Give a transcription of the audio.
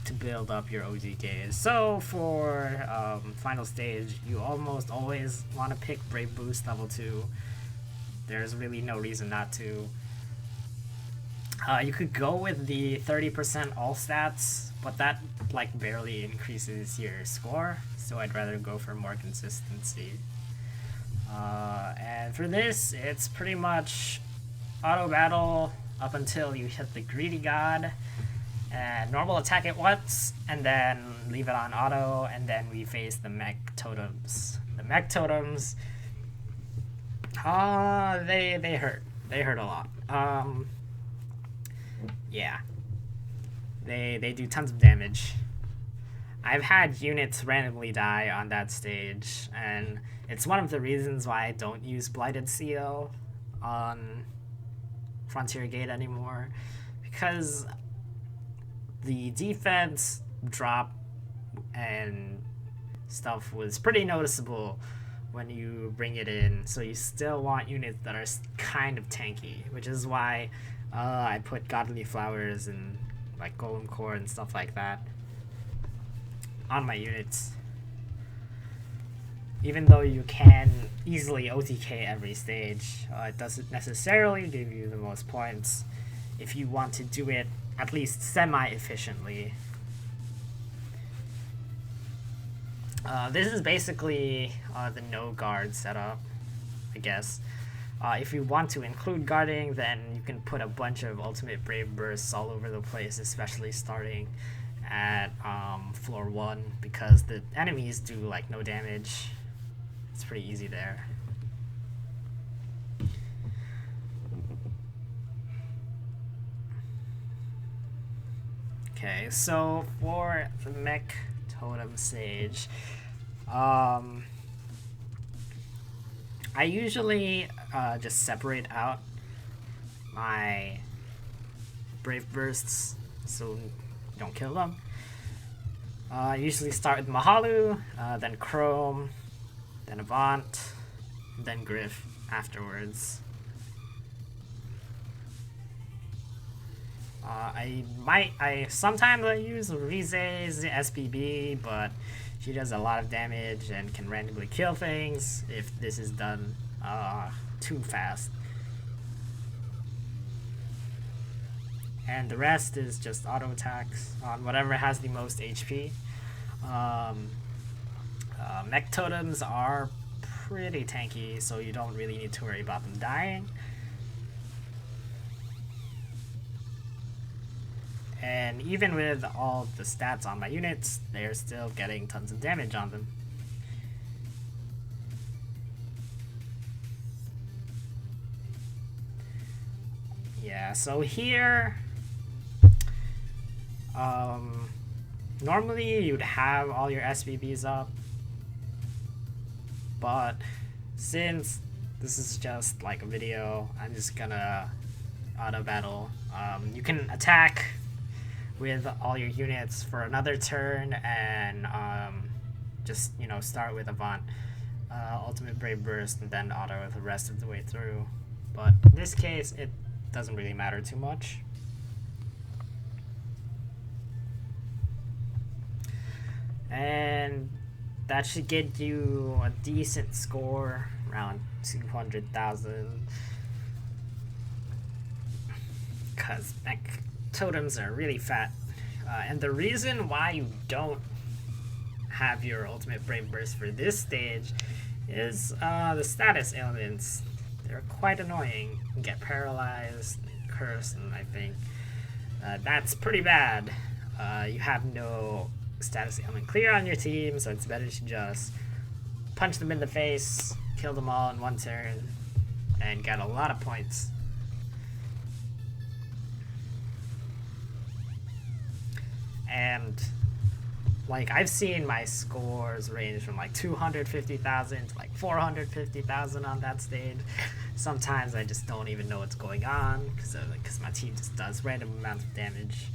to build up your OTKs. So for final stage, you almost always want to pick Brave Boost level 2. There's really no reason not to. You could go with the 30% all stats, but that like barely increases your score, so I'd rather go for more consistency. And for this, it's pretty much auto battle up until you hit the Greedy God, and normal attack it once, and then leave it on auto, and then we face the mech totems. The mech totems, they hurt. They hurt a lot. Yeah. They do tons of damage. I've had units randomly die on that stage, and it's one of the reasons why I don't use Blighted Seal on Frontier Gate anymore, because the defense drop and stuff was pretty noticeable when you bring it in, so you still want units that are kind of tanky, which is why I put Godly Flowers and like Golem Core and stuff like that on my units. Even though you can easily OTK every stage, it doesn't necessarily give you the most points if you want to do it at least semi-efficiently. This is basically the no guard setup, I guess. If you want to include guarding, then you can put a bunch of ultimate Brave Bursts all over the place, especially starting at floor 1, because the enemies do like no damage. It's pretty easy there. Okay, so for the mech totem stage, I usually just separate out my Brave Bursts so you don't kill them. I usually start with Mahalu, then Chrome, then Avant, then Griff afterwards. Sometimes I use Rize's SPB, but she does a lot of damage and can randomly kill things if this is done too fast. And the rest is just auto attacks on whatever has the most HP. Mech totems are pretty tanky, so you don't really need to worry about them dying. And even with all the stats on my units, they're still getting tons of damage on them. Yeah, so here, normally you'd have all your SBBs up, but since this is just like a video, I'm just gonna auto battle. You can attack with all your units for another turn and just, you know, start with Avant, Ultimate Brave Burst, and then auto the rest of the way through. But in this case, it doesn't really matter too much. And that should get you a decent score, around 200,000. Because mech totems are really fat. And the reason why you don't have your ultimate Brave Burst for this stage is the status ailments. They're quite annoying. You can get paralyzed, cursed, and I think that's pretty bad. You have no status ailment clear on your team, so it's better to just punch them in the face, kill them all in one turn, and get a lot of points. And like, I've seen my scores range from like 250,000 to like 450,000 on that stage. Sometimes I just don't even know what's going on because my team just does random amounts of damage.